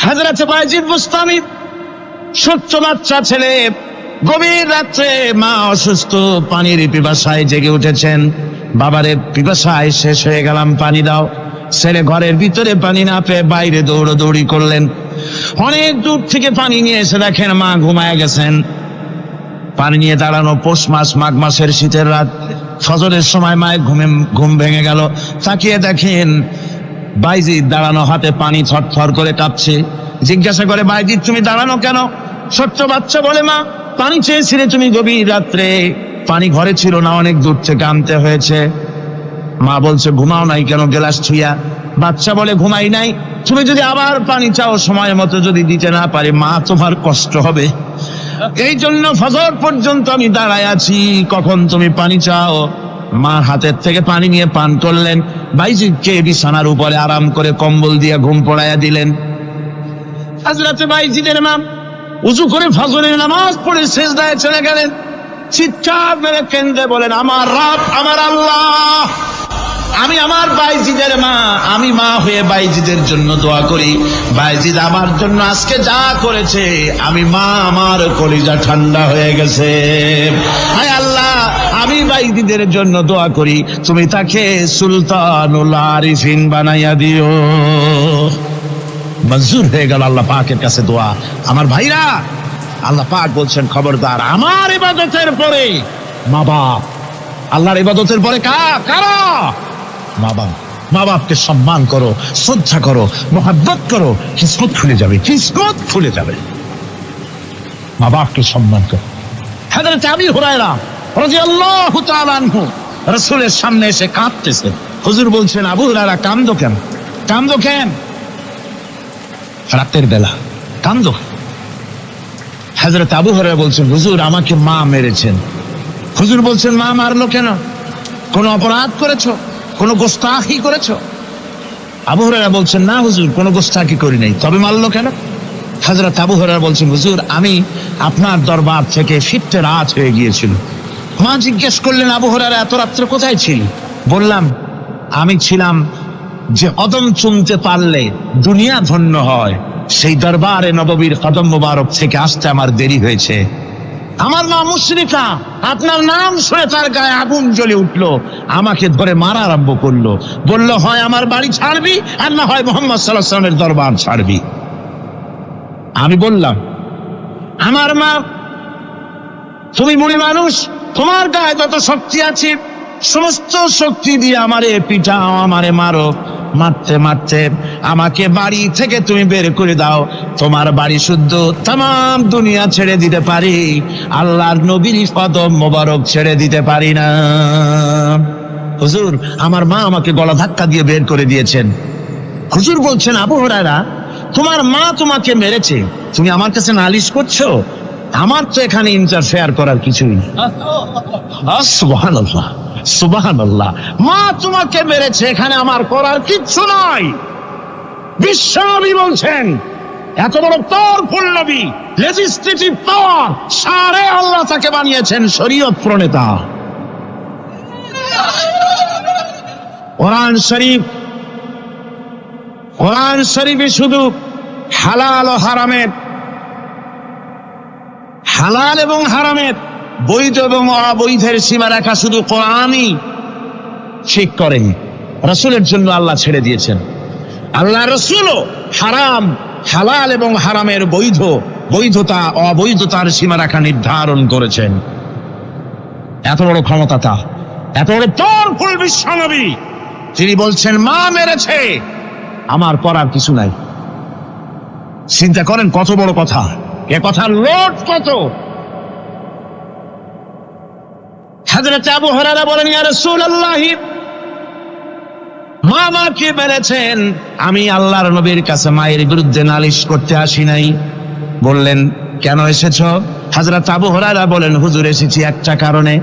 হযরত বায়জিদ বুস্তামি ছোট্ট বাচ্চা ছেলে, গভীর রাত্রে মা অসুস্থ, পানির পিপাসায় জেগে উঠেছেন। বাবারে পিপাসায় শেষ হয়ে গেলাম, পানি দাও। ছেলে ঘরের ভিতরে পানি না পেয়ে বাইরে দৌড়াদৌড়ি করলেন। অনেক দূর থেকে পানি নিয়ে এসে দেখেন মা ঘুমায় গেছেন। পানি নিয়ে দাঁড়ানো পৌষ মাস, মাঘ মাসের শীতের রাত, ফজরের সময় মায়ের ঘুম ভেঙে গেল। তাকিয়ে দেখেন বাইজিদ দাঁড়ানো, হাতে পানি থরথর করে কাঁপছে। জিজ্ঞাসা করে, বাইজিদ তুমি দাঁড়ানো কেন? ছোট্ট বাচ্চা বলে, মা পানি চেয়েছিলে তুমি গভীর রাত্রে, পানি ঘরে ছিল না, অনেক দূর থেকে আনতে হয়েছে। মা বলছে, ঘুমাও নাই কেন গ্লাস ছুঁয়া? বাচ্চা বলে, ঘুমাই নাই। তুমি যদি আবার পানি চাও, সময় মতো যদি দিতে না পারি, মা তোমার কষ্ট হবে, এই জন্য ফজর পর্যন্ত আমি দাঁড়ায় আছি, কখন তুমি পানি চাও। মা হাতের থেকে পানি নিয়ে পান করলেন। বাইজিদকে বিছানার উপরে আরাম করে কম্বল দিয়ে ঘুম পড়াইয়া দিলেন। হযরত বাইজিদের মা উযু করে ফজরের নামাজ পড়ে সিজদায় চলে গেলেন। চিৎকার মেরে কেঁদে বলেন, আমার রব, আমার আল্লাহ, আমি আমার বাইজিদের মা, আমি মা হয়ে বাইজিদের জন্য দোয়া করি। বাইজিদ আমার জন্য আজকে যা করেছে, আমি মা, আমার কলিজা ঠান্ডা হয়ে গেছে। হায় আল্লাহ, আমি বাইজিদের জন্য দোয়া করি, তুমি তাকে সুলতানুল আরিফিন বানাইয়া দিও। মঞ্জুর হয়ে গেল আল্লাহ পাকের কাছে দোয়া। আমার ভাইরা, আল্লাহ পাক বলছেন, খবরদার আমার ইবাদতের পরে মা বাপ, আল্লাহর ইবাদতের পরে কারা? মা বাপ। মা বাপকে সম্মান করো, শ্রদ্ধা করো, মোহাব্বত করো, কিসমত খুলে যাবে, কিসমত খুলে যাবে। মা বাপকে সম্মান করো। হযরত আবু হুরায়রা রাদিয়াল্লাহু তাআলা আনহু রাসূলের সামনে এসে কাঁদতেছেন। হুজুর বলছেন, আবু হুরায়রা কাঁদো কেন? কাঁদো কেন? রাতের বেলা কাঁদো। হযরত আবু হুরায়রা বলছেন, হুজুর আমাকে মা মেরেছেন। হুজুর বলছেন, মা মারলো কেন? কোন অপরাধ করেছো? কোন গোস্তাখি করেছো? আবু হুরায়রা বলছেন, না হুজুর, কোন গোস্তাখি করি নাই, তবে মারলো কেন? হযরত আবু হুরায়রা বলছেন, হুজুর আমি আপনার দরবার থেকে ফিরতে রাত হয়ে গিয়েছিল। মা জিজ্ঞেস করলেন, আবু হুরায়রা এত রাত্রে কোথায় ছিলি? বললাম, আমি ছিলাম যে কদম চুমতে পারলে দুনিয়া ধন্য হয়, সেই দরবারে নববীর কদম মোবারক থেকে আসতে আমার দেরি হয়েছে। আমার মা মুশরিকা, আপনার নাম শুনে তার গায়ে আগুন জ্বলে উঠলো, আমাকে ধরে মারা আরম্ভ করলো। বলল, হয় আমার বাড়ি ছাড়বি, আর না হয় মুহাম্মদ সাল্লাল্লাহু আলাইহি ওয়াসাল্লামের দরবার ছাড়বি। আমি বললাম, আমার মা, তুমি বুড়ি মানুষ, তোমার গায়ে যত শক্তি আছে সমস্ত শক্তি দিয়ে আমারে পিটাও, আমারে মারো। মারতে মারতে আমাকে বাড়ি থেকে তুমি বের করে দাও, তোমার বাড়ি শুদ্ধ তাম দুনিয়া ছেড়ে দিতে পারি, আল্লাহর নবীর কদম মোবারক ছেড়ে দিতে পারি না। হুজুর আমার মা আমাকে গলা ধাক্কা দিয়ে বের করে দিয়েছেন। হুজুর বলছেন, আবু হুরায়রা তোমার মা তোমাকে মেরেছে, তুমি আমার কাছে নালিশ করছো? আমার তো এখানে ইন্টারফেয়ার করার কিছুই নেই। সুবহানাল্লাহ, সুবহানাল্লাহ, মা তোমাকে মেরেছে, এখানে আমার করার কিচ্ছু নাই। বিশ্বনবী বলছেন, এত বড় পাওয়ারফুল নবী, লেজিসলেটিভ পাওয়ার, সারে আল্লাহ তাকে বানিয়েছেন শরীয়ত প্রণেতা। কোরআন শরীফে শুধু হালাল ও হারামের, হালাল এবং হারামের, বৈধ এবং অবৈধের সীমারেখা শুধু কোরআনই ঠিক করেন, রাসূলের জন্য আল্লাহ ছেড়ে দিয়েছেন। আল্লাহ রাসূলও হারাম, হালাল এবং হারামের বৈধতা অবৈধতার সীমারেখা নির্ধারণ করেছেন। এত বড় ক্ষমতা তার, এত বড় পাওয়ারফুল বিশ্বনবী, তিনি বলছেন মা মেরেছে, আমার করার কিছু নাই। চিন্তা করেন কত বড় কথা, এ কথার লোড কত। হযরত আবু হুরায়রা বলেন, ইয়া রাসূলুল্লাহ, মা আমাকে মেরেছেন, আমি আল্লাহর নবীর কাছে মায়ের বিরুদ্ধে নালিশ করতে আসি নাই। বললেন, কেন এসেছো? হযরত আবু হুরায়রা বলেন, হুজুর এসেছি একটা কারণে,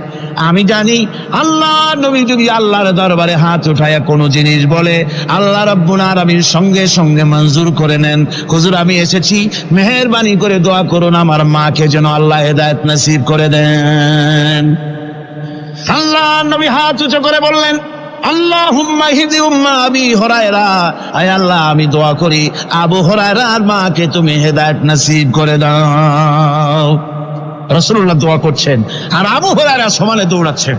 আমি জানি আল্লাহ নবী যদি আল্লাহর দরবারে হাত উঠায়া কোনো জিনিস বলে, আল্লাহ রাব্বুল আলামিন সঙ্গে সঙ্গে মঞ্জুর করে নেন। হুজুর আমি এসেছি, মেহেরবানি করে দোয়া করুন আমার মাকে যেন আল্লাহ হেদায়েত নসিব করে দেন। আল্লাহ নবী হাত উঁচু করে বললেন, আল্লাহুম্মা হিদি উম্মা আবি হুরায়রা, আয় আল্লাহ আমি দোয়া করি আবু হুরায়রার মাকে তুমি হেদায়েত নসিব করে দাও। রাসূলুল্লাহ দোয়া করছেন আর আবু হুরায়রা সমানে দৌড়াচ্ছেন।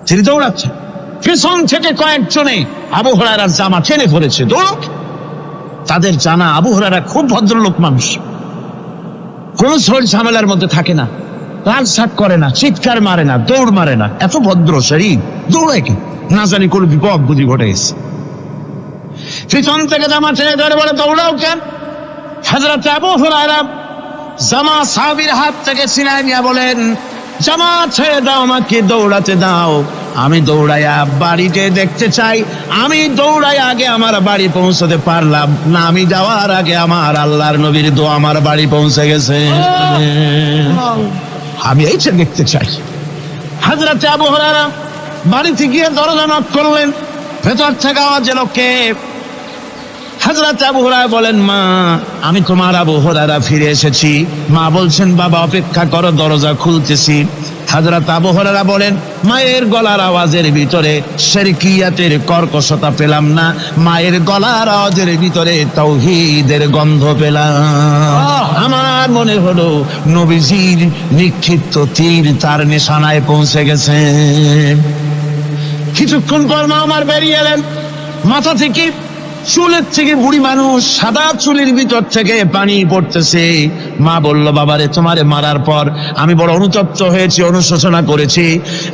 তিনি দৌড়াচ্ছেন, পিছন থেকে কয়েকজনে আবু হুরায়রার জামা টেনে ধরেছে, দৌড়। তাদের জানা আবু হুরায়রা খুব ভদ্রলোক মানুষ, কোন ঝড় ঝামেলার মধ্যে থাকে না, রাগসাক করে না, চিৎকার মারে না, দৌড় মারে না, এত ভদ্র শরীর, দৌড়ায় কি? না জানি কোন বিপদ বুঝি ঘটে গেছে। পিছন থেকে জামা টেনে ধরে বলে দৌড়াও কেন? হযরত আবু হুরায়রা জামা সাহাবীর হাত থেকে ছিনায় নিয়ে বলেন, জামা ছেড়ে দাও, আমাকে দৌড়াতে দাও, আমি দৌড়াইয়া বাড়িতে দেখতে চাই। আমি দৌড়াই আগে আমার বাড়ি পৌঁছতে পারলাম না, আমি যাওয়ার আগে আমার আল্লাহর নবীর দোয়া আমার বাড়ি পৌঁছে গেছে, আমি এইটা দেখতে চাই। হযরত আবু হুরায়রা বাড়িতে গিয়ে দরজা নক করলেন, ভেতর থেকে আওয়াজ এলো, কে? হযরত আবু হুরায়রা বলেন, মা আমি তোমার আবু হুরায়রা ফিরে এসেছি। মা বলছেন, বাবা অপেক্ষা করো, দরজা খুলতেছি। হযরত আবু হুরায়রা বলেন, মায়ের গলার আওয়াজের ভিতরে শিরকিয়াতের কর্কশতা পেলাম না, মায়ের গলার আওয়াজের ভিতরে তাওহীদের গন্ধ পেলাম। আমার মনে হলো নবীজির নিক্ষিপ্ত তীর তার নিশানায় পৌঁছে গেছে। কিছুক্ষণ পর মা আমার বেরিয়ে এলেন, মাথা থেকে চুলের থেকে বুড়ি মানুষ, সাদা চুলের ভিতর থেকে পানি পড়তেছে। মা বলল, বাবারে তোমারে মারার পর আমি বড় অনুতপ্ত হয়েছি, অনুশোচনা করেছি,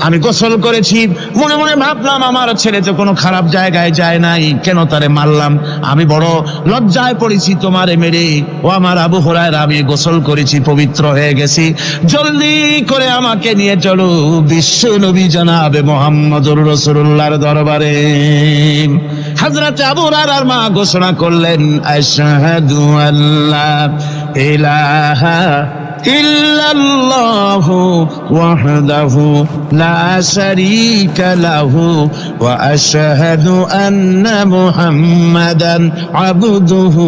আমি গোসল করেছি, মনে মনে ভাবলাম আমার ছেলে তো কোনো খারাপ জায়গায় যায় নাই, কেন তারে মারলাম? আমি বড় লজ্জায় পড়েছি তোমারে মেরে। ও আমার আবু হুরায়রা, আমি গোসল করেছি, পবিত্র হয়ে গেছি, জলদি করে আমাকে নিয়ে চলো বিশ্ব নবী জনাবে মুহাম্মদুর রাসূলুল্লাহর দরবারে। হযরত আবু হুরায়রার মা ঘোষণা করলেন, আশহাদু আল্লা ইলাহা ইল্লাল্লাহু ওয়াহদাহু লা শারীকা লাহু ওয়া আশহাদু আন্না মুহাম্মাদান আবদুহু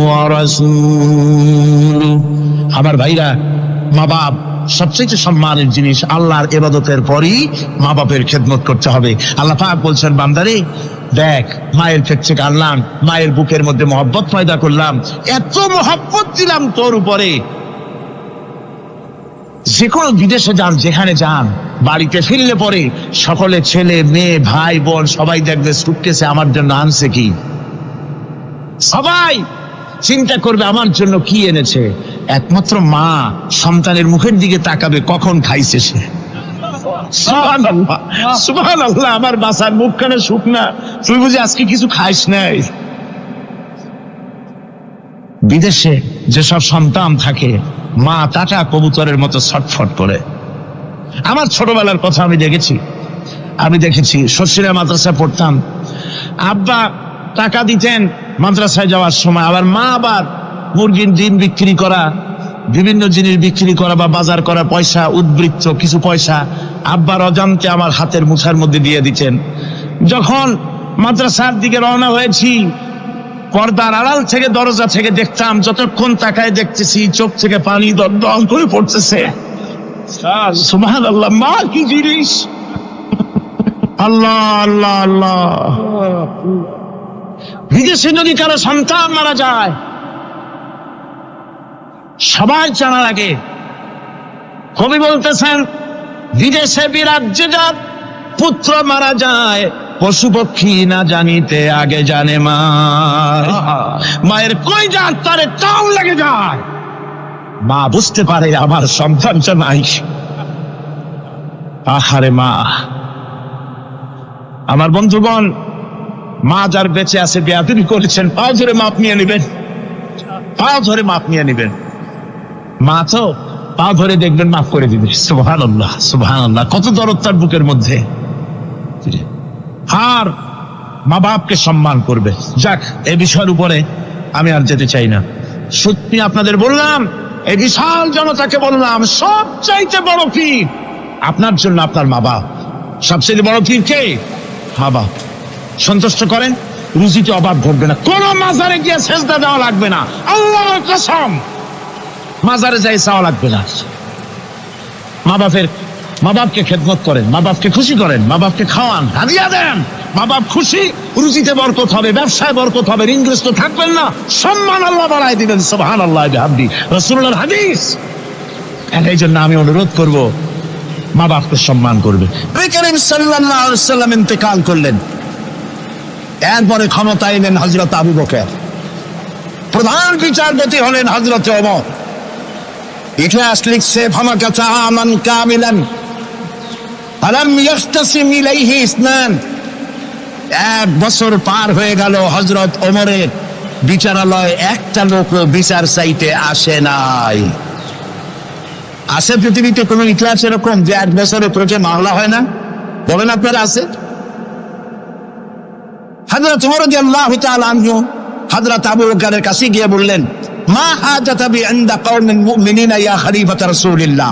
ওয়া রাসূলুহু। আমার ভাইরা, মা বাপ সবচেয়ে সম্মানের জিনিস। আল্লাহর ইবাদতের পরই মা বাপের খেদমত করতে হবে। আল্লাহ পাক বলছেন, বান্দারে দেখ, মায়ের পেট থেকে আনলাম, মায়ের বুকের মধ্যে মহব্বত পয়দা করলাম, এত মহব্বত দিলাম তোর উপরে, যে কোনো বিদেশে যান, যেখানে যান, বাড়িতে ফিরলে পরে সকলে ছেলে মেয়ে ভাই বোন সবাই দেখবে সুটকেসে আমার জন্য আনছে কি, সবাই চিন্তা করবে আমার জন্য কি এনেছে। একমাত্র মা সন্তানের মুখের দিকে তাকাবে, কখন খাইছে সে। সুবহানাল্লাহ, সুবহানাল্লাহ, আমার বাসার মুখখানে শুকনা, তুই বুঝি আজকে কিছু খাইস নাই। বিদেশে যেসব সন্তান থাকে, মা টাটা কবুতরের মতো ছটফট করে। আমার ছোটবেলার কথা আমি দেখেছি, শ্বশুরা মাদ্রাসায় পড়তাম, আব্বা টাকা দিতেন মাদ্রাসায় যাওয়ার সময়, আবার মা আবার মুরগির ডিম বিক্রি করা, বিভিন্ন জিনিস বিক্রি করা বা বাজার করা পয়সা, উদ্বৃত্ত কিছু পয়সা আব্বার অজান্তে আমার হাতের মুঠার মধ্যে দিয়ে দিতেন। যখন মাদ্রাসার দিকে রওনা হয়েছি, পর্দার আড়াল থেকে দরজা থেকে দেখতাম, যতক্ষণ তাকায় দেখতেছি চোখ থেকে পানি দল করে পড়তেছে। সুবহানাল্লাহ, মা কি জিনিস! আল্লাহ আল্লাহ আল্লাহ। বিদেশে যদি কারো সন্তান মারা যায়, সবাই জানার আগে কবি বলতেছেন, বিদেশে বিরাজ্যে যার পুত্র মারা যায়, পশু পক্ষী না জানিতে আগে জানে মা। মায়ের কই যার তারে টান লেগে যায়, মা বুঝতে পারে আমার সন্তানটা নাই। আহারে মা! আমার বন্ধুগণ, মা যার বেঁচে আছে বেয়াদবি করেছেন, পাও ধরে মাপ নিয়ে নেবেন, পাও ধরে মাপ নিয়ে নেবেন। মা তো পা ধরে দেখবেন, মাফ করে দিবে। সুবহানাল্লাহ, সুবহানাল্লাহ, কত দরদ তার বুকের মধ্যে। আর মা বাপকে সম্মান করবে। যাক, এই বিষয়ের উপরে আমি আর যেতে চাই না। সত্যি আপনাদের বললাম, এই বিশাল জনতাকে বললাম, সবচাইতে বড় পীর আপনার জন্য আপনার মা বাপ। সবচেয়ে বড় পীর কে? মা বাপ। সন্তুষ্ট করেন, রুজিতে অভাব ঘটবে না, কোন মাজারে গিয়ে সেজদা দেওয়া লাগবে না, আল্লাহর কসম, মাজারে যাই চাওয়া লাগবে না। মা বাপের মা বাপকে খেদমত করেন, মা বাপকে খুশি করেন, মা বাপকে খাওয়ান, হাদিয়া দেন, মা বাপ খুশি, রুজিতে বরকত হবে, ব্যবসায় বরকত হবে, ঋণগ্রস্ত থাকবেন না, সম্মান আল্লাহ বাড়ায় দিবেন। সুবহানাল্লাহ বিহামদি, রাসূলুল্লাহর হাদিস। এই জন্য আমি অনুরোধ করব, মা বাপকে সম্মান করবে। নবী করিম সাল্লাল্লাহু আলাইহি ওয়াসাল্লাম ইন্তেকাল করলেন, এরপরে ক্ষমতা এলেন হযরত আবু বকর, প্রধান বিচারপতি হলেন হযরত ওমর। ইতিহাস লিখছে ফামাকাতা আমান কামিলান আলাম ইয়াখতাসিম ইলাইহি ইসনান, 1 বছর পার হয়ে গেল, হযরত ওমরের বিচারালয়ে একটা লোক বিচার চাইতে আসে নাই। আছে পৃথিবীতে কোন ইতিহাস এরকম যে 1 বছরের প্রতি মামলা হয় না? বলেন আপনারা আছে? হযরত ওমর রাদিয়াল্লাহু তাআলা আনহু হযরত আবু বকরের কাছে গিয়ে বললেন, মা হাজাতা বি ইনদা কওমিন মুমিনিনা ইয়া খলিফাত রাসূলিল্লাহ,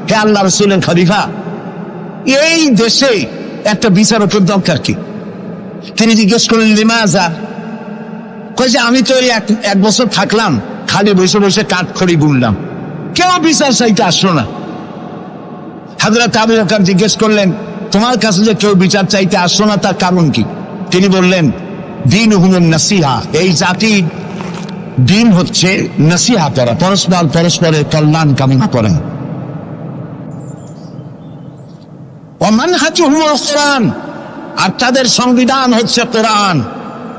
হে আল্লাহর রাসূলের খলিফা, এই দেশে একটা বিচারকের দরকার কি? তিনি জিজ্ঞেস করলেন, লিমাযা? কই যে আমি তো এক বছর থাকলাম, খালি বসে বসে কাঠখড়ি গুনলাম, কেউ বিচার চাইতে আসলো না। হযরত আবু বকর জিজ্ঞেস করলেন, তোমার কাছে যে কেউ বিচার চাইতে আসলো না, তার কারণ কি? তিনি বললেন, দীনুহুমুন নাসিহা, এই জাতির দিন হচ্ছে নসিহা করা, পরস্পরের কল্যাণ কামনা করা। ওয়া মানহাজুহুমুল কুরআন, আর তাদের সংবিধান হচ্ছে কোরআন।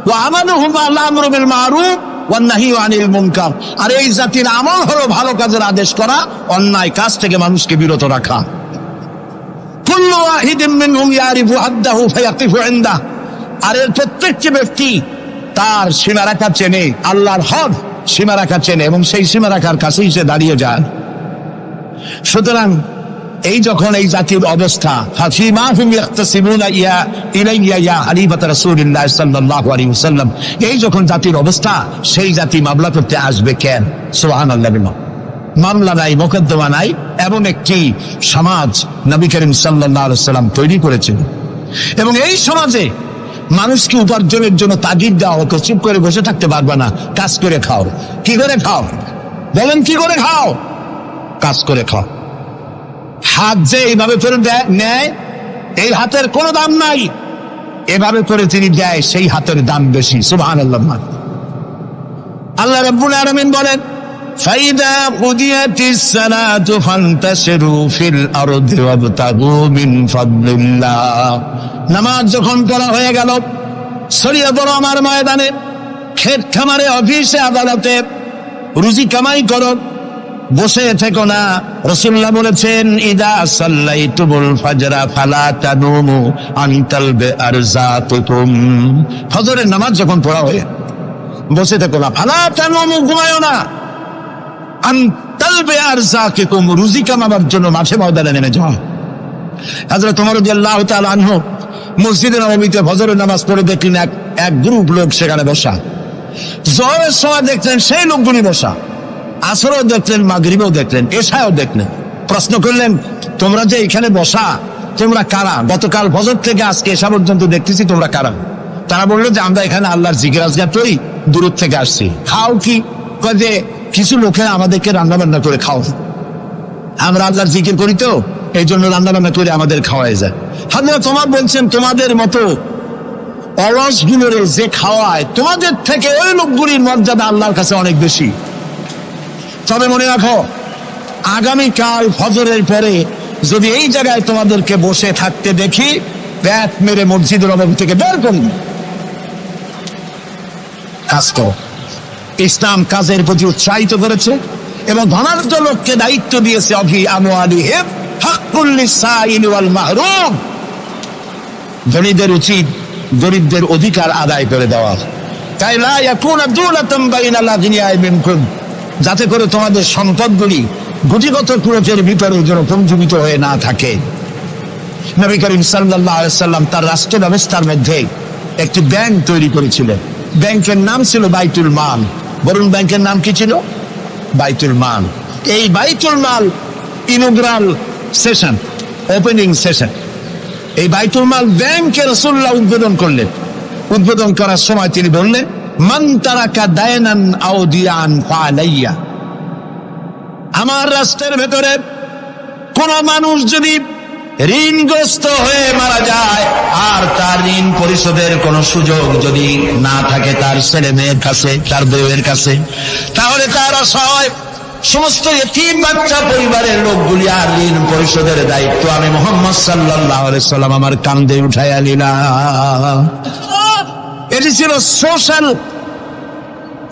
ওয়া আমালুহুম আল আমরু বিল মারুফ ওয়ান নাহয়ু আনিল মুনকার, আর এই জাতির আমল হলো ভালো কাজের আদেশ করা, অন্যায় কাজ থেকে মানুষকে বিরত রাখা। কুল্লু ওয়াহিদিন মিনহুম ইয়ারিফু হাদ্দাহু ফায়াকিফু ইনদাহু, আর এর প্রত্যেকটি ব্যক্তি তার সীমারেখা চেনে, আল্লাহর হদ সীমারেখা চেনে এবং সেই সীমারেখার কাছেই সে দাঁড়িয়ে যায়। সুতরাং এই যখন এই জাতির অবস্থা, ফাফিমা হুম ইয়াখতাসিমুনা ইলাইয়া ইয়া খলিফাত রাসূলিল্লাহ সাল্লাল্লাহু আলাইহি ওয়াসাল্লাম, এই যখন জাতির অবস্থা, সেই জাতি মামলা করতে আসবে কেন? সুবহানাল্লাহ। মামলা নাই, মোকদ্দমা নাই, এমন একটি সমাজ নবী করিম সাল্লাল্লাহু আলাইহি ওয়াসাল্লাম তৈরি করেছেন। এবং এই সমাজে মানুষকে উপার্জনের জন্য তাগিদ দেওয়া হতো, চুপ করে বসে থাকতে পারবে না, কাজ করে খাও। কি করে খাও? বলেন, কি করে খাও? কাজ করে খাও। হাত যে এইভাবে করে নেয়, এই হাতের কোনো দাম নাই, এভাবে করে তিনি দেয়, সেই হাতের দাম বেশি। সুবহানাল্লাহ। আল্লাহ রাব্বুল আলামিন বলেন, ফাইদা কুদিয়াতিস সালাতু ফান্তাশিরু ফিল আরদি ওয়াবতাগু মিন ফাদলিল্লাহ, নামাজ যখন পড়া হয়ে গেল, ছড়িয়ে পড়ো আমার ময়দানে, ক্ষেত খামারে, অফিসে, আদালতে, রুজি কামাই করো, বসে থেকো না। রাসূলুল্লাহ বলেছেন, ইদা সাল্লাইতুমুল ফাজরা ফালা তানুমু আন তালবে আরযাকুকুম, ফজরের নামাজ যখন পড়া হয়ে বসে থেকো না, ফালা তানুমু, ঘুমায়ো না, আন তালবে আরযাকুকুম, রুজি কামাবার জন্য মাঠে ময়দানে নেমে যাও। হযরত ওমর রাদিয়াল্লাহু তাআলা আনহু মসজিদে নববীতে ফজরের নামাজ পড়ে দেখলেন এক গ্রুপ লোক সেখানে বসা। জোহরের সময় দেখলেন সেই লোকগুলি বসা, আসরও দেখলেন, মাগরিবেও দেখলেন, এশাও দেখলেন। প্রশ্ন করলেন, তোমরা যে এখানে বসা, তোমরা কারা? গতকাল ফজর থেকে আজকে এশা পর্যন্ত দেখতেছি, তোমরা কারা? তারা বললো যে আমরা এখানে আল্লাহর জিকির আজকার করি, দূর থেকে আসছি। খাও কি? যে কিছু লোকেরা আমাদেরকে রান্না বান্না করে খাও, আমরা আল্লাহর জিকির করি তো এই জন্য রান্না বান্না করে আমাদের খাওয়াই যায়। হযরত তোমার বলছেন, তোমাদের মতো অলসগুলোরে যে খাওয়ায়, তোমাদের থেকে ওই লোকগুলির মর্যাদা আল্লাহর কাছে অনেক বেশি। তবে মনে রাখো, আগামীকাল ফজরের পরে যদি এই জায়গায় তোমাদেরকে বসে থাকতে দেখি, ব্যাট মেরে মসজিদের নববী থেকে বের করুন। কাজ করো। ইসলাম কাজের প্রতি উৎসাহিত করেছে এবং ধনাঢ্য লোককে দায়িত্ব দিয়েছে, অফি আমওয়ালিহিম হাক্কুল লিসাইল ওয়াল মাহরুম, ধনীদের উচিত গরিবদের অধিকার আদায় করে দেওয়া, তাই লা ইয়াকুনা দুলাতাম বাইনাল আগনিয়াই মিনকুম, যাতে করে তোমাদের সম্পদগুলি গুটিগত খরচের ভিতরে যেন পঞ্জীবিত হয়ে না থাকে। নবী করিম সাল্লাল্লাহু আলাইহি ওয়াসাল্লাম তার রাষ্ট্র ব্যবস্থার মধ্যে একটি ব্যাংক তৈরি করেছিলেন। ব্যাংকের নাম ছিল বাইতুল মাল। বরুণ ব্যাংকের নাম কি ছিল? বাইতুল মাল। এই বাইতুল মাল ইনগ্রাল সেশন, ওপেনিং সেশন, এই বাইতুল মাল ব্যাংকে রাসূলুল্লাহ উদ্বোধন করলেন। উদ্বোধন করার সময় তিনি বললেন, মান তারাকা দায়নান আও দিয়ান ফালাইয়া, আমার রাষ্ট্রের ভেতরে কোন মানুষ যদি ঋণগ্রস্ত হয়ে মারা যায়, আর তার ঋণ পরিশোধের কোন সুযোগ যদি না থাকে তার ছেলে মেয়ের কাছে, তার বউয়ের কাছে, তাহলে তার অসহায় সমস্ত ইতিম বাচ্চা পরিবারের লোকগুলি আর ঋণ পরিশোধের দায়িত্ব আমি মুহাম্মদ সাল্লাল্লাহু আলাইহি সাল্লাম আমার কাঁধে উঠাইয়া নিলাম। এটি ছিল সোশ্যাল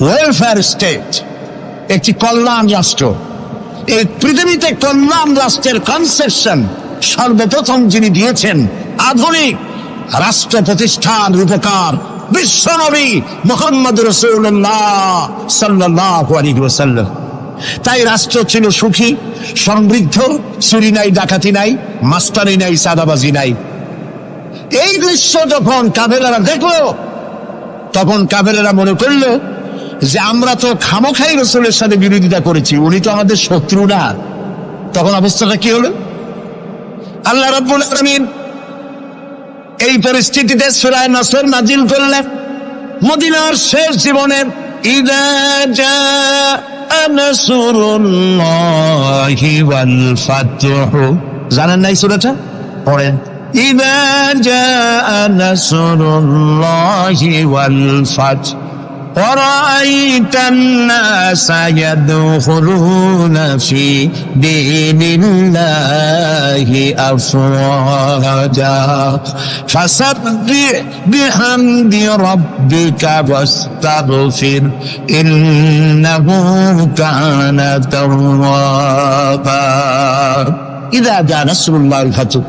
ওয়েলফেয়ার স্টেট, একটি কল্যাণ রাষ্ট্র। এই পৃথিবীতে কল্যাণ রাষ্ট্রের কনসেপশন সর্বপ্রথম যিনি দিয়েছেন আধুনিক রাষ্ট্র প্রতিষ্ঠান রূপকার বিশ্বনবী মুহাম্মদ রাসূলুল্লাহ সাল্লাল্লাহু আলাইহি ওয়াসাল্লাম। তাই রাষ্ট্র ছিল সুখী, সমৃদ্ধ, চুরি নাই, ডাকাতি নাই, মাস্তানি নাই, চাঁদাবাজি নাই। এই দৃশ্য যখন কাফেরেরা দেখলো, তখন কাফেরেরা মনে করলো যে আমরা তো খামোখাই রাসূলের সাথে বিরোধিতা করেছি, উনি তো আমাদের শত্রু না। তখন অবস্থাটা কি হলো? আল্লাহ রাব্বুল আলামিন এই পরিস্থিতিতে সূরা নাসর নাজিল করলেন। মদিনার শেষ জীবনের ইযা জাআ নাসরুল্লাহি ওয়াল ফাতহু, জানেন না এই সূরাটা? পড়েন, ইযা জাআ নাসরুল্লাহি ওয়াল ফাতহু وَرَأَيْتَ النَّاسَ يَدْخُلُونَ فِي دِينِ اللَّهِ أَفْوَاجًا فَسَبِّحْ بِحَمْدِ رَبِّكَ وَاسْتَغْفِرْ إِنَّهُ كَانَ تَوَّابًا। ইযা জাআ নাসরুল্লাহিল ফাতহু,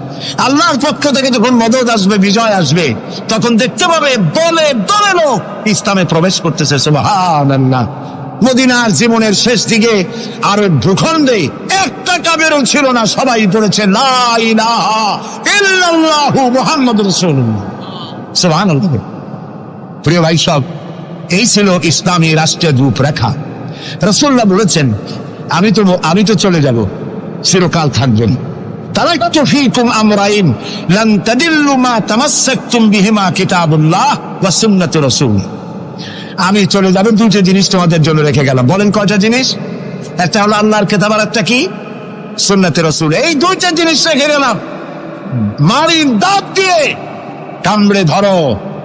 আল্লাহর পক্ষ থেকে যখন মদদ আসবে, বিজয় আসবে, তখন দেখতে পাবে দলে দলে লোক ইসলামে প্রবেশ করতেছে। সুবহানাল্লাহ। মদিনার জীবনের শেষ দিকে আর ভূখণ্ডে একটা কাফেরও ছিল না, সবাই পড়েছে লা ইলাহা ইল্লাল্লাহু মুহাম্মাদুর রাসূলুল্লাহ। সুবহানাল্লাহ। প্রিয় ভাই সব, এই ছিল ইসলামী রাষ্ট্রের রূপরেখা। রাসূলুল্লাহ বলেছেন আমি তো চলে যাব, চিরকাল থাকবেন। তারাকতু ফীকুম আমরাইন লান তাদিল্লু মা তামাসসাকতুম বিহিমা কিতাবুল্লাহ ওয়া সুন্নাতু রাসূল। আমি চলে যাব, দুটো জিনিস তোমাদের জন্য রেখে গেলাম। বলেন কয়টা জিনিস? একটা হলো আল্লাহর কিতাব, আর একটা কি? সুন্নাতে রাসূল। এই দুইটা জিনিস রেখে গেলাম। মারির দাঁত দিয়ে কামড়ে ধরো,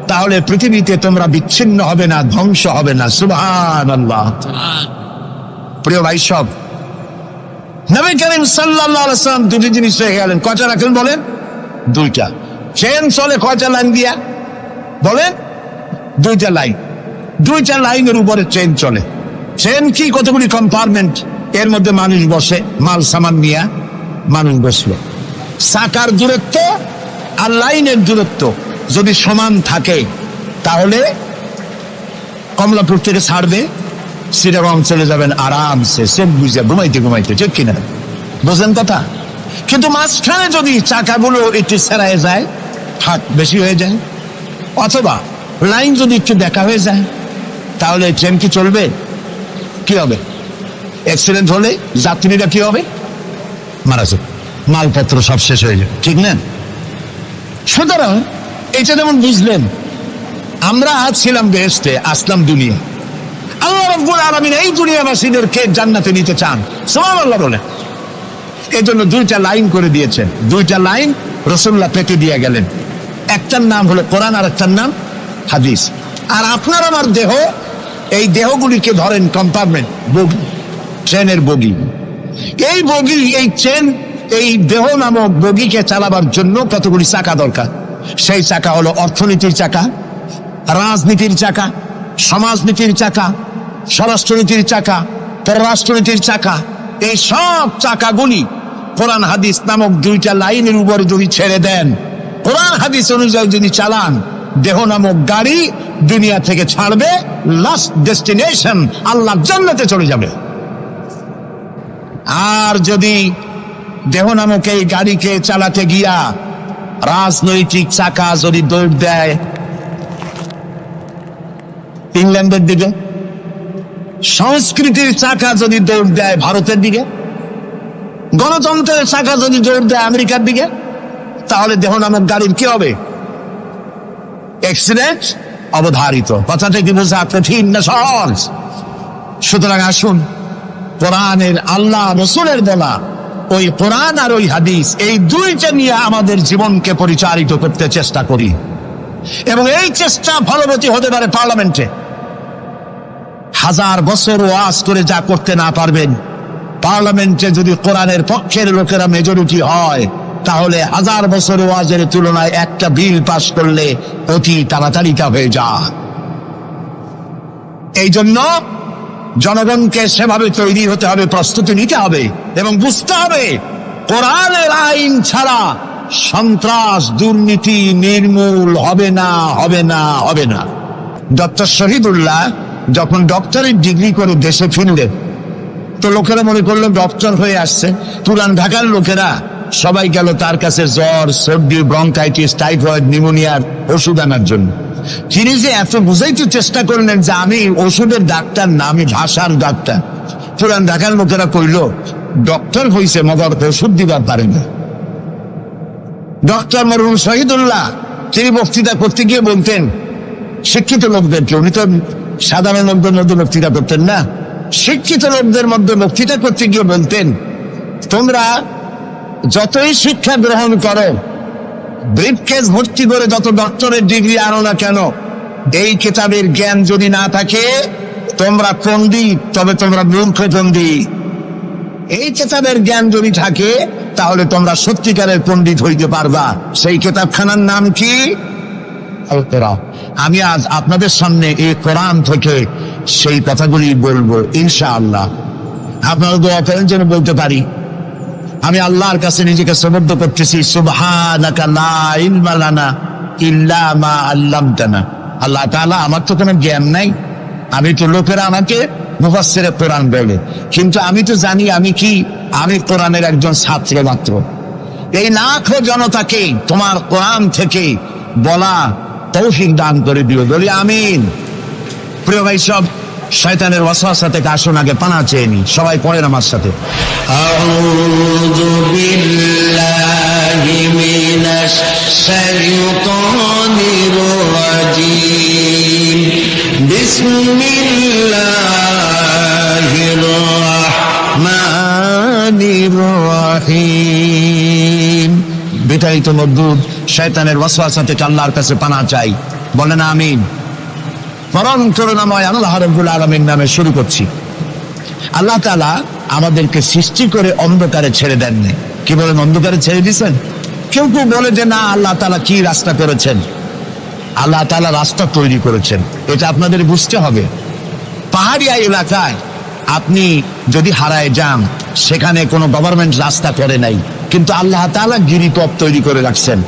তাহলে পৃথিবীতে তোমরা বিচ্ছিন্ন হবে না, ধ্বংস হবে না। সুবহানাল্লাহ। প্রিয় ভাই সব, নবী করিম সাল্লাল্লাহু আলাইহি ওয়াসাল্লাম দুটি জিনিস রেখে গেলেন। কয়টা রাখলেন বলেন? দুইটা। ট্রেন চলে কয়টা লাইন দিয়া? বলেন, দুইটা লাইন। দুইটা লাইনের উপরে ট্রেন চলে। ট্রেন কি? কতগুলি কম্পার্টমেন্ট, এর মধ্যে মানুষ বসে, মাল সামান নিয়ে মানুষ বসলো। চাকার দূরত্ব আর লাইনের দূরত্ব যদি সমান থাকে, তাহলে কমলাপুর থেকে ছাড়বে, চিটাগং চলে যাবেন আরামসে, চোখ বুঝে ঘুমাইতে ঘুমাইতে, ঠিক কিনা? বোঝেন কথা? কিন্তু মাঝখানে যদি চাকাগুলো একটু ছেড়ায় যায়, ফাঁক বেশি হয়ে যায়, অথবা লাইন যদি একটু দেখা হয়ে যায়, তাহলে ট্রেন কি চলবে? কি হবে? অ্যাক্সিডেন্ট হলে যাত্রীরা কি হবে? মারা যাবে, মালপত্র সব শেষ হয়ে যাবে, ঠিক না? সুতরাং এটা যেমন বুঝলেন, আমরা আজ ছিলাম বেহেশতে, আসলাম দুনিয়া। আল্লাহ রাব্বুল আলামিন এই দুনিয়াবাসীদেরকে জান্নাতে নিতে চান। সুবহানাল্লাহ বলেন। এই জন্য দুইটা লাইন করে দিয়েছেন। দুইটা লাইন রাসূলুল্লাহ পেতে দিয়ে গেলেন। একটার নাম হলো কোরআন, আর একটার নাম হাদিস। আর আপনার আমার দেহ, এই দেহগুলিকে ধরেন কম্পার্টমেন্ট, বগি, ট্রেনের বগি। এই বগি, এই ট্রেন, এই দেহ নামক বগিকে চালাবার জন্য কতগুলি চাকা দরকার। সেই চাকা হলো অর্থনীতির চাকা, রাজনীতির চাকা, সমাজনীতির চাকা, স্বরাষ্ট্রনীতির চাকা, পররাষ্ট্রনীতির চাকা। এই সব চাকাগুলি কোরআন হাদিস নামক দুইটা লাইনের উপরে যদি ছেড়ে দেন, কোরআন হাদিস অনুযায়ী যদি চালান, দেহ নামক গাড়ি দুনিয়া থেকে ছাড়বে, লাস্ট ডেস্টিনেশন আল্লাহর জান্নাতে চলে যাবে। আর যদি দেহ নামক এই গাড়িকে চালাতে গিয়া রাজনৈতিক চাকা যদি দৌড় দেয় ইংল্যান্ডের দিকে, সংস্কৃতির চাকা যদি দৌড় দেয় ভারতের দিকে, গণতন্ত্রের চাকা যদি দৌড় দেয় আমেরিকার দিকে, তাহলে দেহ নামক গাড়ির কি হবে? অ্যাক্সিডেন্ট অবধারিত। কথাটা কি বোঝা কঠিন না সহজ? সুতরাং আসুন, কোরআনের, আল্লাহ রসুলের বলা ওই কোরআন আর ওই হাদিস, এই দুইটা নিয়ে আমাদের জীবনকে পরিচালিত করতে চেষ্টা করি। এবং এই চেষ্টা ফলবতী হতে পারে পার্লামেন্টে। 1000 বছর ওয়াজ করে যা করতে না পারবেন, পার্লামেন্টে যদি কোরআনের পক্ষের লোকেরা মেজরিটি হয়, তাহলে 1000 বছর ওয়াজের তুলনায় একটা বিল পাস করলে অতি তাড়াতাড়ি তা হয়ে যায়। এই জন্য জনগণকে সেভাবে তৈরি হতে হবে, প্রস্তুতি নিতে হবে এবং বুঝতে হবে কোরআনের আইন ছাড়া সন্ত্রাস দুর্নীতি নির্মূল হবে না, হবে না, হবে না। ডক্টর শহীদুল্লাহ যখন ডক্টরেট ডিগ্রি করে দেশে ফিরলেন, তো লোকেরা মনে করলো ডক্টর হয়ে আসছে। পুরান ঢাকার লোকেরা সবাই গেল তার কাছে জ্বর, সর্দি, ব্রঙ্কাইটিস, টাইফয়েড, নিউমোনিয়ার ওষুধ আনার জন্য। তিনি যে এত বুঝাইতে চেষ্টা করলেন যে আমি ওষুধের ডাক্তার না, আমি ভাষার ডাক্তার। পুরান ঢাকার লোকেরা কইল ডক্টর হইছে মগর ওষুধ দিবার পারে না। ডক্টর মরহুম শহীদুল্লাহ তিনি বক্তৃতা করতে গিয়ে বলতেন শিক্ষিত লোকদেরকে, উনি তো সাধারণ লোকদের মধ্যে বক্তৃতা করতেন না, শিক্ষিত লোকদের মধ্যে বক্তৃতা করতে গিয়ে বলতেন, তোমরা যতই শিক্ষা গ্রহণ করো, ব্রিফকেস ভর্তি করে যত ডক্টরের ডিগ্রি আনো না কেন, এই কিতাবের জ্ঞান যদি না থাকে তোমরা পণ্ডিত, তবে তোমরা মূর্খ পণ্ডিত। এই কিতাবের জ্ঞান যদি থাকে তাহলে তোমরা সত্যিকারের পণ্ডিত হইতে পারবা। সেই কিতাবখানার নাম কি? আল কোরআন। আমি আজ আপনাদের সামনে এই কোরআন থেকে সেই কথাগুলি বলবো ইনশাআল্লাহ। আপনারা দোয়া করেন যেন বলতে পারি। আমি আল্লাহর কাছে নিজেকে সমর্থ করতেছি, সুবহানাকা লা ইলমা লানা ইল্লা মা আল্লামতানা। আল্লাহ তাআলা, আমার তো কোনো জ্ঞান নাই, আমি তো লোকেরা আমাকে মুফাসসিরে কোরআন বলে, কিন্তু আমি তো জানি আমি কি, আমি কোরআনের একজন ছাত্র মাত্র। এই লাখো জনতাকে তোমার কোরআন থেকে বলা তৌফিক দান করে দিও, বলি আমিন। প্রিয় ভাই সব, শয়তানের ওয়াসওয়াসা থেকে আসুন আগে পানা চেয়ে নি। সবাই পড়েন আমার সাথে, আউযু বিল্লাহি মিনাশ শাইতানির রাজীম, বিসমিল্লাহির রাহমানির রাহিম। বিতাড়িত মজদুদ শয়তানের ওয়াসওয়াসা থেকে আল্লাহর কাছে পানা চাই, বলেন আমিন। পরম করুণাময় আল্লাহ রাব্বুল আলামিন নামে শুরু করছি। আল্লাহ তাআলা আমাদেরকে সৃষ্টি করে অন্ধকারে ছেড়ে দেননি। কি বলেন, অন্ধকারে ছেড়ে দিয়েছেন? কেউ কেউ বলে যে না, আল্লাহ তাআলা কি রাস্তা করেছেন? আল্লাহ তাআলা রাস্তা তৈরি করেছেন, এটা আপনাদের বুঝতে হবে। পাহাড়িয়া এলাকায় আপনি যদি হারায় যান, সেখানে কোনো গভর্নমেন্ট রাস্তা করে নাই, কিন্তু আল্লাহ তাআলা গিরিপথ তৈরি করে রাখছেন।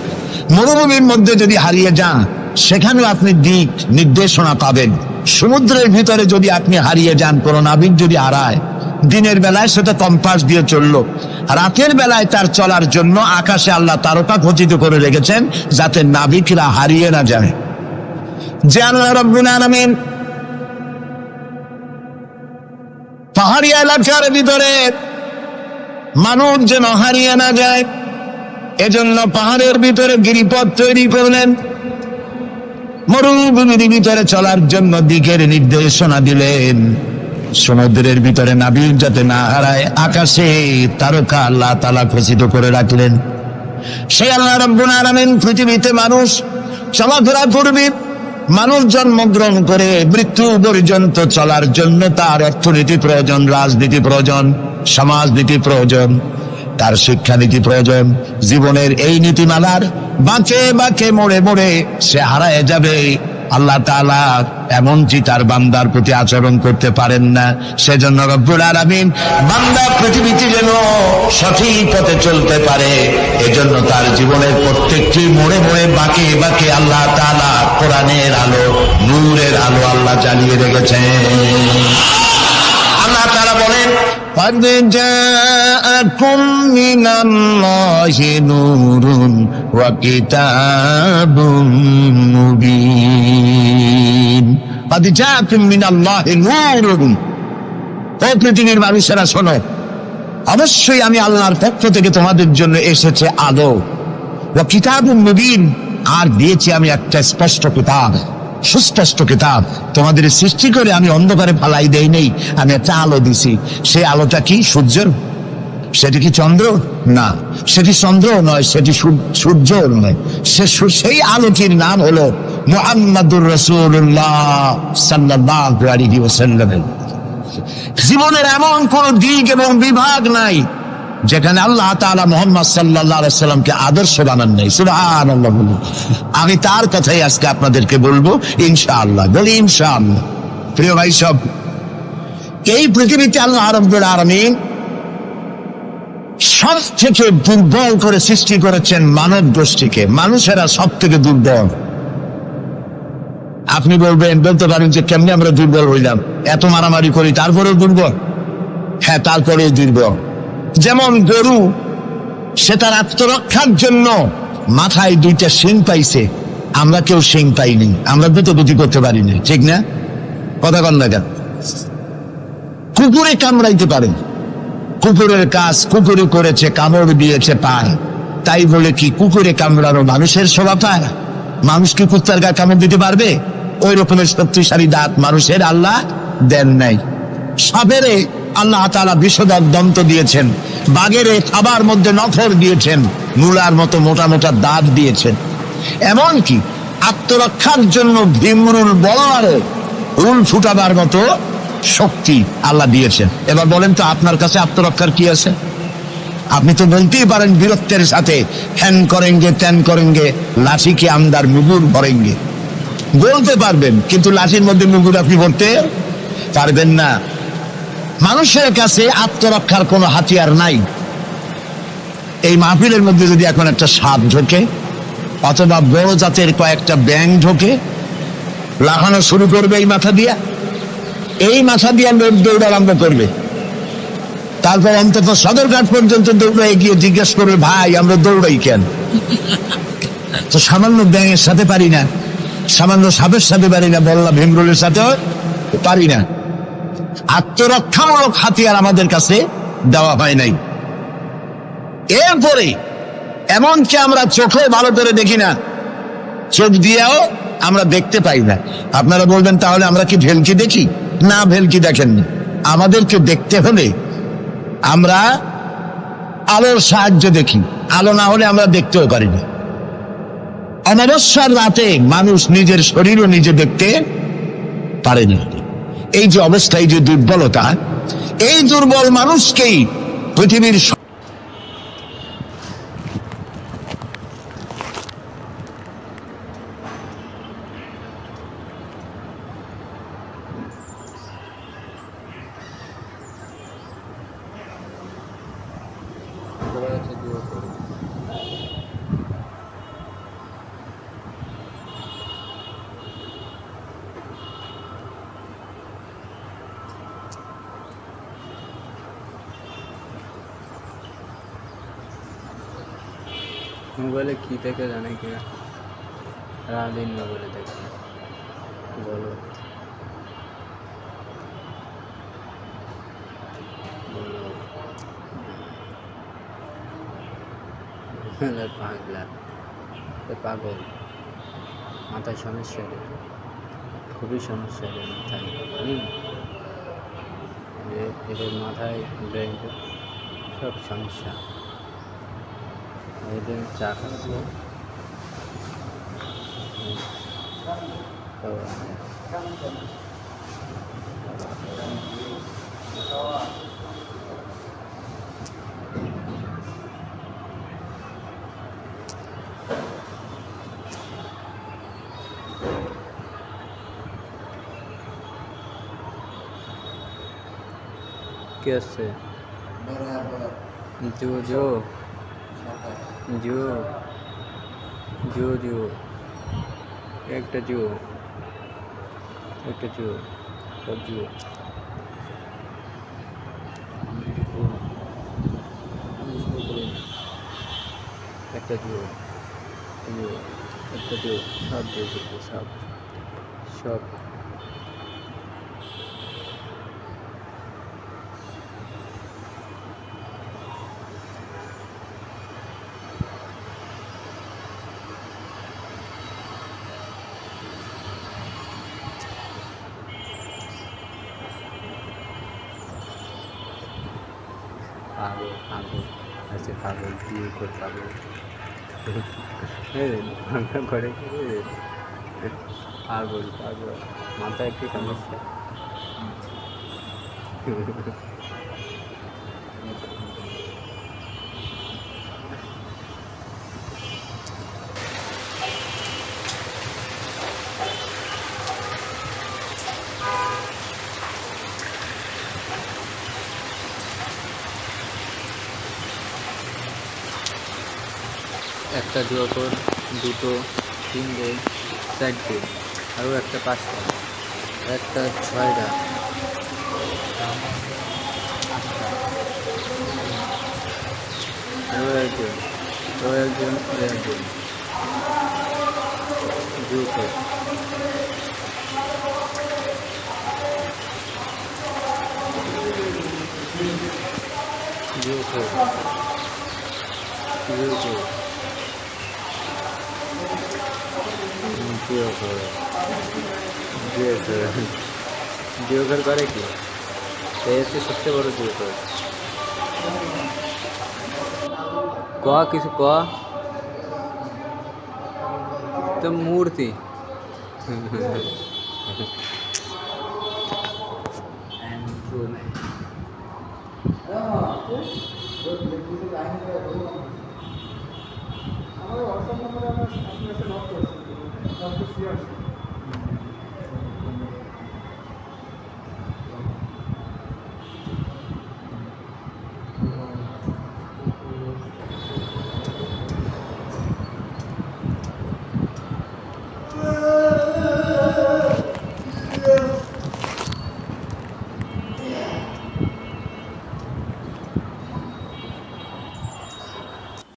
মরুভূমির মধ্যে যদি হারিয়ে যান, সেখানেও আপনি দিক নির্দেশনা পাবেন। সমুদ্রের ভিতরে যদি আপনি হারিয়ে যান, কোনো নাবিক যদি হারায়, দিনের বেলায় সেটা কম্পাস দিয়ে চললো, রাতের বেলায় তার চলার জন্য আকাশে আল্লাহ তারকা খচিত করে রেখেছেন, যাতে নাবিকরা হারিয়ে না যায়। যে আল্লাহ রাব্বুল আলামিন পাহাড়ি এলাকার ভিতরে মানুষ যেন হারিয়ে না যায়, এজন্য পাহাড়ের ভিতরে গিরিপথ তৈরি করলেন। মরুভূমির ভিতরে চলার জন্য দিকের নির্দেশনা দিলেন। সমুদ্রের ভিতরে নাবিক যাতে না হারায়, আকাশে তারকা আল্লাহ তাআলা খচিত করে রাখলেন। সেই আল্লাহ রাব্বুল আলামিন পৃথিবীতে মানুষ চলাফেরা করবে, মানুষ জন্মগ্রহণ করে মৃত্যু পর্যন্ত চলার জন্য তার অর্থনীতি প্রয়োজন, রাজনীতি প্রয়োজন, সমাজনীতি প্রয়োজন, তার শিক্ষানীতি প্রয়োজন। জীবনের এই নীতিমালার বাঁকে বাঁকে মোড়ে মোড়ে সে হারায় যাবে। আল্লাহ তাআলা এমনকি তার বান্দার প্রতি আচরণ করতে পারেন না। সেজন্য রব্বুল আলামিন বান্দা পৃথিবীতে যেন সঠিক পথে চলতে পারে, এজন্য তার জীবনের প্রত্যেকটি মোড়ে মোড়ে বাঁকে বাঁকে আল্লাহ তাআলা কোরআনের আলো, নূরের আলো আল্লাহ জ্বালিয়ে রেখেছেন। আল্লাহ তাআলা বলেন, قد جاءكم من الله نور وكتاب مبين قد جاءكم من الله نور। ও পৃথিবীর মানুষেরা শোনো, অবশ্যই আমি আল্লাহর পক্ষ থেকে তোমাদের জন্য এসেছে আলো, ওয়া কিতাবুম মুবিন, আর দিয়েছি আমি একটা স্পষ্ট কিতাব, সুস্পষ্ট কিতাব। তোমাদের সৃষ্টি করে আমি অন্ধকারে ফালাই দেই নেই, আমি একটা আলো দিছি। সেই আলোটা কি? সূর্যের সেটি কি চন্দ্র? না, সেটি চন্দ্র নয়, সেটি সূর্য নয়, সেই আলোটির নাম হলো মুহাম্মাদুর রাসূলুল্লাহ সাল্লাল্লাহু আলাইহি ওয়াসাল্লাম। জীবনের এমন কোন দিক এবং বিভাগ নাই যেখানে আল্লাহ তাআলা মুহাম্মদ সাল্লাল্লাহু আলাইহি সাল্লামকে আদর্শ বানান নাই। সুবহানাল্লাহ। আমি তার কথাই আজকে আপনাদেরকে বলবো ইনশাআল্লাহ। বলি ইনশাআল্লাহ। প্রিয় ভাই সব, এই পৃথিবীতে আল্লাহ রাব্বুল আলামিন সব থেকে দুর্বল করে সৃষ্টি করেছেন মানব গোষ্ঠীকে। মানুষেরা সব থেকে দুর্বল। আপনি বলতে পারেন যে কেমনে আমরা দুর্বল হইলাম, এত মারামারি করি তারপরেও দুর্বল? হ্যাঁ, তারপরেও দুর্বল। যেমন গরু, সে তার আত্মরক্ষার জন্য মাথায় 2টা শিং পাইছে, আমরা কেউ শিং পাইনি, আমরা দ্রুতগতি করতে পারিনি, ঠিক না? কথা কন না কেন? কুকুরে কামড়াইতে পারে, কুকুরের কাজ কুকুরে করেছে, কামড় দিয়েছে পায়, তাই বলে কি কুকুরে কামড়ানো মানুষের শোভা পায়? মানুষ কি কুত্তার গায়ে কামড় দিতে পারবে? ওই রকমের শক্তিশালী দাঁত মানুষের আল্লাহ দেন নাই। সাপেরে আল্লাহ তাআলা বিষধর দন্ত দিয়েছেন, বাঘেরে খাবার মধ্যে নখর দিয়েছেন, মূলার মতো মোটা মোটা দাঁত দিয়েছেন। এমনকি আত্মরক্ষার জন্য ভীমরুল বলারে রুল ফুটাবার মতো শক্তি আল্লাহ দিয়েছেন। এবার বলেন তো, আপনার কাছে আত্মরক্ষার কি আছে? আপনি তো বলতেই পারেন বীরত্বের সাথে, হ্যান করেঙ্গে ত্যান করেঙ্গে, লাঠি কে আমদার মুগুর ভরেঙ্গে, বলতে পারবেন, কিন্তু লাঠির মধ্যে মুগুর আপনি ভরতে পারবেন না। মানুষের কাছে আত্মরক্ষার কোনো হাতিয়ার নাই। এই মাহফিলের মধ্যে যদি এখন একটা সাপ ঢোকে অথবা বড় জাতের কয়েকটা ব্যাঙ ঢোকে, লাফানো শুরু করবে এই মাথা দিয়া লোক দৌড় আরম্ভ করবে। তারপর অন্তত সদরঘাট পর্যন্ত দৌড়াই গিয়ে জিজ্ঞেস করবে, ভাই আমরা দৌড়াই কেন? তো সামান্য ব্যাঙের সাথে পারি না, সামান্য সাপের সাথে পারি না, বললা ভীমরুলের সাথেও পারি না। আত্মরক্ষামূলক হাতিয়ার আমাদের কাছে দেওয়া হয় নাই। এরপরে এমনকি আমরা চোখে ভালো করে দেখি না, চোখ দিয়েও আমরা দেখতে পাই না। আপনারা বলবেন তাহলে আমরা কি ভেলকি দেখি? না, ভেলকি দেখেননি। আমাদেরকে দেখতে হলে আমরা আলোর সাহায্য দেখি, আলো না হলে আমরা দেখতেও পারি না। অমাবস্যার রাতে মানুষ নিজের শরীরও নিজে দেখতে পারে না। এই যে অবস্থা, এই যে দুর্বলতা, এই দুর্বল মানুষকেই পৃথিবীর মোবাইলে কি থেকে জানে কি রাদিন মোবাইলে দেখে বলো পাগলা পাগল, মাথায় সমস্যা, খুবই সমস্যা মাথায়। এদের মাথায় ব্রেন সব সমস্যা। এদের চা খাচ্ছিল তো कैसे जो जो जो जो जो एक जो सब जो एक जो एक जो सब जो सब सब পাগল পাগল আছে পাগল বিয়ে করে পাগল ভাঙা করে পাগল পাগল মাথায় একটু সমস্যা একটা জোকর দুটো তিনটে চারটে আরও একটা পাঁচটা একটা ছয়টা আরও একজন আরও একজন আরও একজন জোকর জোকর জোকর জিওঘর করে কি এই হচ্ছে সবচেয়ে বড় জিওঘর ক কিছু ক তো মূর্তি আমার হোয়াটসঅ্যাপ নম্বরে আমার আপনার সাথে নক করছি